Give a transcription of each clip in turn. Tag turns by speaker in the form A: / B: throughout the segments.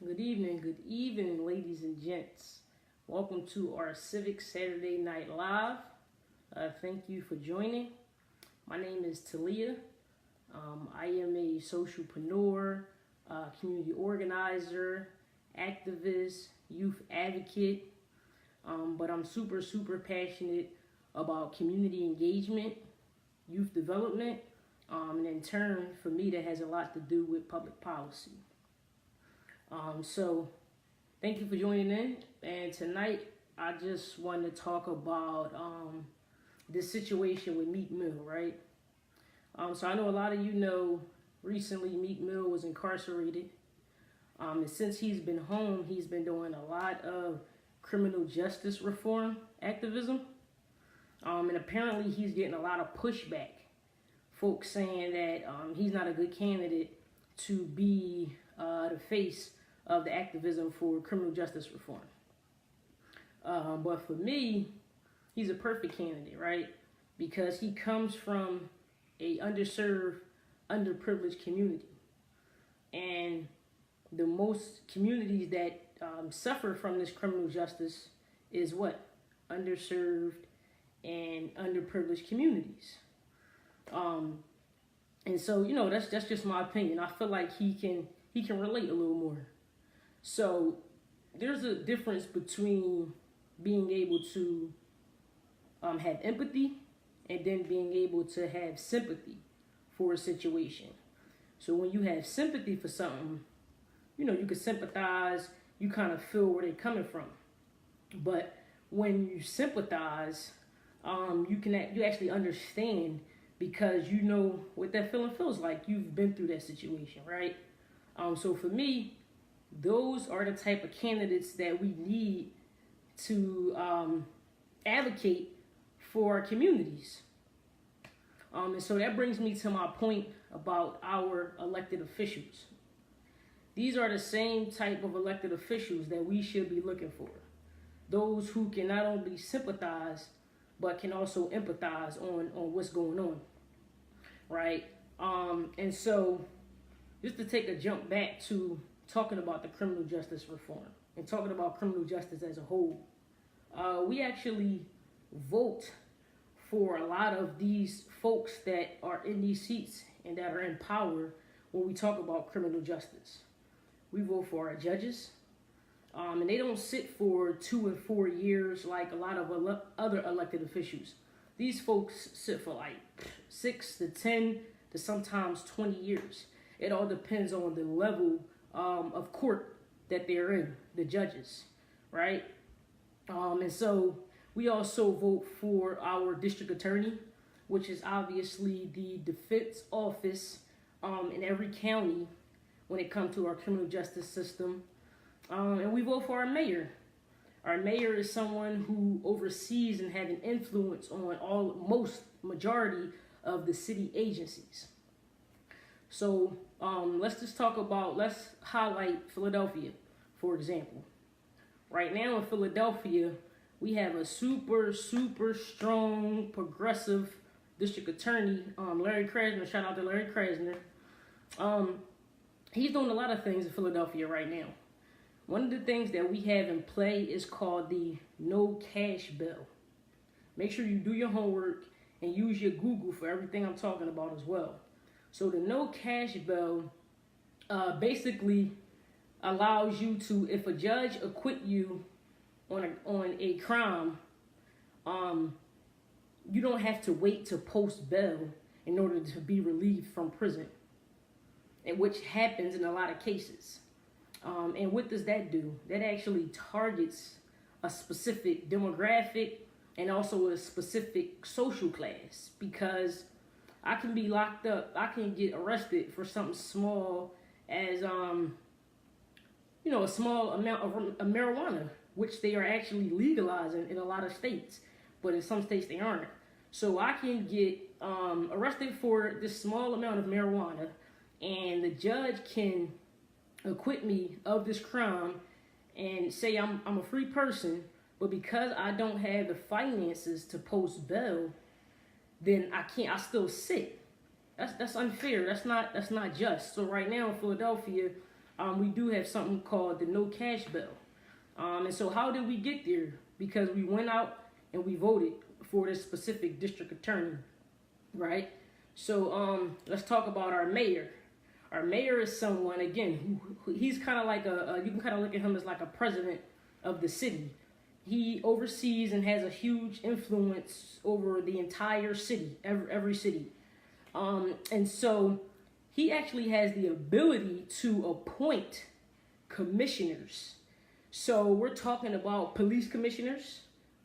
A: Good evening, ladies and gents. Welcome to our Civics Saturday Night Live. Thank you for joining. My name is Talia. I am a socialpreneur, community organizer, activist, youth advocate, but I'm super passionate about community engagement, youth development, and in turn, for me, that has a lot to do with public policy. So thank you for joining in. And tonight, I just want to talk about this situation with Meek Mill, right? So I know a lot of you know recently Meek Mill was incarcerated. And since he's been home, he's been doing a lot of criminal justice reform activism. And apparently he's getting a lot of pushback. Folks saying that he's not a good candidate to be the face of the activism for criminal justice reform. But for me, he's a perfect candidate, right? Because he comes from a underserved, underprivileged community. And the most communities that suffer from this criminal justice is what? Underserved and underprivileged communities. And so, that's just my opinion. I feel like he can relate a little more. So there's a difference between being able to have empathy and then being able to have sympathy for a situation. So when you have sympathy for something, you can sympathize, you kind of feel where they're coming from. But when you sympathize, you actually understand because you know what that feeling feels like. You've been through that situation, right? So for me, those are the type of candidates that we need to advocate for our communities. And so that brings me to my point about our elected officials. These are the same type of elected officials that we should be looking for. Those who can not only sympathize, but can also empathize on what's going on, right? And so just to take a jump back to talking about the criminal justice reform and talking about criminal justice as a whole, we actually vote for a lot of these folks that are in these seats and that are in power when we talk about criminal justice. We vote for our judges, and they don't sit for 2 and 4 years like a lot of other elected officials. These folks sit for like 6 to 10 to sometimes 20 years. It all depends on the level of court that they're in, the judges, right? And so we also vote for our district attorney, which is obviously the defense office in every county when it comes to our criminal justice system. And we vote for our mayor. Our mayor is someone who oversees and has an influence on majority of the city agencies. So let's highlight Philadelphia, for example. Right now in Philadelphia, we have a super strong, progressive district attorney, Larry Krasner. Shout out to Larry Krasner. He's doing a lot of things in Philadelphia right now. One of the things that we have in play is called the no cash bill. Make sure you do your homework and use your Google for everything I'm talking about as well. So the no cash bill basically allows you to, if a judge acquit you on a crime, you don't have to wait to post bail in order to be relieved from prison, and which happens in a lot of cases. And what does that do? That actually targets a specific demographic and also a specific social class, because I can be locked up, I can get arrested for something small as a small amount of marijuana, which they are actually legalizing in a lot of states, but in some states they aren't. So I can get arrested for this small amount of marijuana, and the judge can acquit me of this crime and say I'm a free person, but because I don't have the finances to post bail, then I still sit. That's unfair. That's not just. So right now in Philadelphia, we do have something called the no cash bill. And so how did we get there? Because we went out and we voted for this specific district attorney, right? So let's talk about our mayor. Our mayor is someone, again, who he's kind of like you can kind of look at him as like a president of the city. He oversees and has a huge influence over the entire city, every city. And so he actually has the ability to appoint commissioners. So we're talking about police commissioners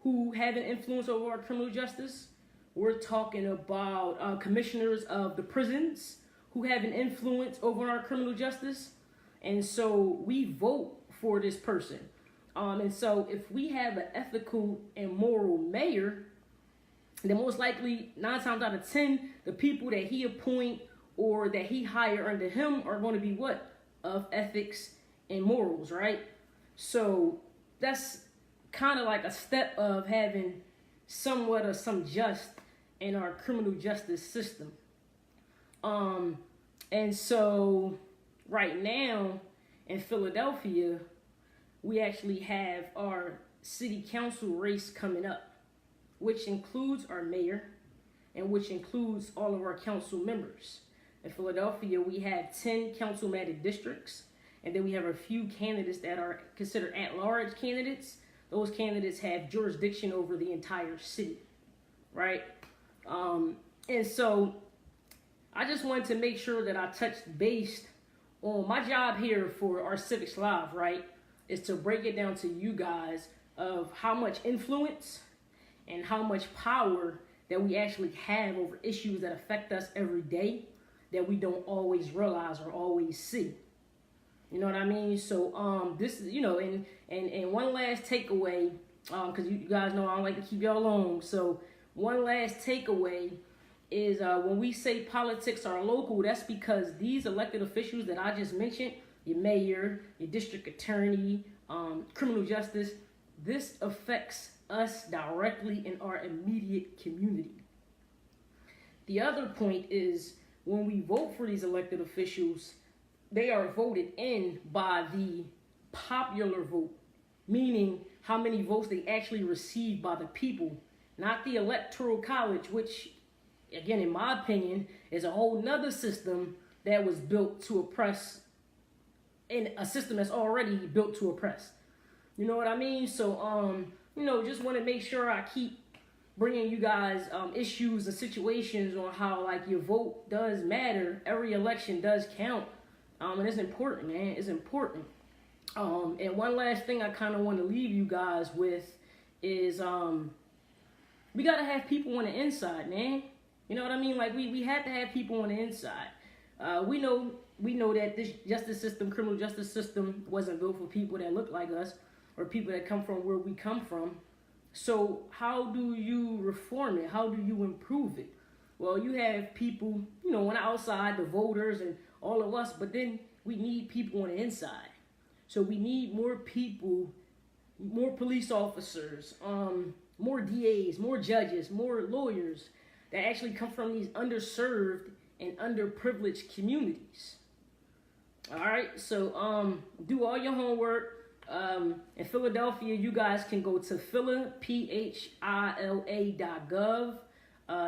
A: who have an influence over our criminal justice. We're talking about commissioners of the prisons who have an influence over our criminal justice. And so we vote for this person. And so if we have an ethical and moral mayor, then most likely 9 times out of 10, the people that he appoint or that he hire under him are going to be what? Of ethics and morals, right? So that's kind of like a step of having somewhat of some just in our criminal justice system. And so right now in Philadelphia, we actually have our city council race coming up, which includes our mayor and which includes all of our council members. In Philadelphia, we have 10 councilmatic districts, and then we have a few candidates that are considered at-large candidates. Those candidates have jurisdiction over the entire city, right? And so I just wanted to make sure that I touched base on my job here for our Civics Live, right? Is to break it down to you guys of how much influence and how much power that we actually have over issues that affect us every day that we don't always realize or always see. You know what I mean? So this is, and one last takeaway, because you guys know I don't like to keep y'all alone. So one last takeaway is when we say politics are local, that's because these elected officials that I just mentioned, your mayor, your district attorney, criminal justice, this affects us directly in our immediate community. The other point is when we vote for these elected officials, they are voted in by the popular vote, meaning how many votes they actually receive by the people, not the electoral college, which, again, in my opinion, is a whole nother system that was built to oppress, and a system that's already built to oppress. You know what I mean? So, just want to make sure I keep bringing you guys issues and situations on how, like, your vote does matter. Every election does count. And it's important, man. It's important. And one last thing I kind of want to leave you guys with is we got to have people on the inside, man. You know what I mean? Like, we had to have people on the inside. We know that this justice system, criminal justice system, wasn't built for people that look like us or people that come from where we come from. So how do you reform it? How do you improve it? Well, you have people, on the outside, the voters and all of us, but then we need people on the inside. So we need more people, more police officers, more DAs, more judges, more lawyers that actually come from these underserved and underprivileged communities. All right, so do all your homework. In Philadelphia, you guys can go to phila.gov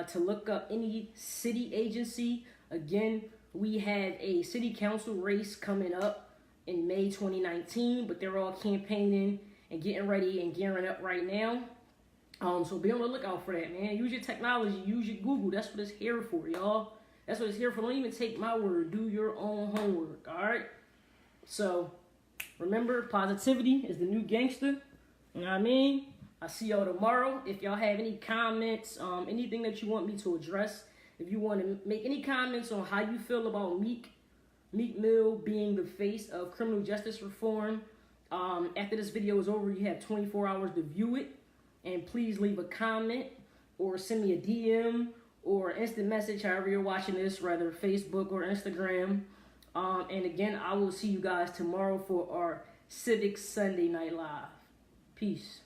A: to look up any city agency. Again, we have a city council race coming up in May 2019, but they're all campaigning and getting ready and gearing up right now. So be on the lookout for that, man. Use your technology, use your Google. That's what it's here for, y'all. That's what it's here for. Don't even take my word. Do your own homework, all right? So remember, positivity is the new gangster. You know what I mean? I'll see y'all tomorrow. If y'all have any comments, anything that you want me to address, if you want to make any comments on how you feel about Meek Mill being the face of criminal justice reform, after this video is over, you have 24 hours to view it. And please leave a comment or send me a DM or instant message, however you're watching this, whether Facebook or Instagram. And again, I will see you guys tomorrow for our Civics Sunday Night Live. Peace.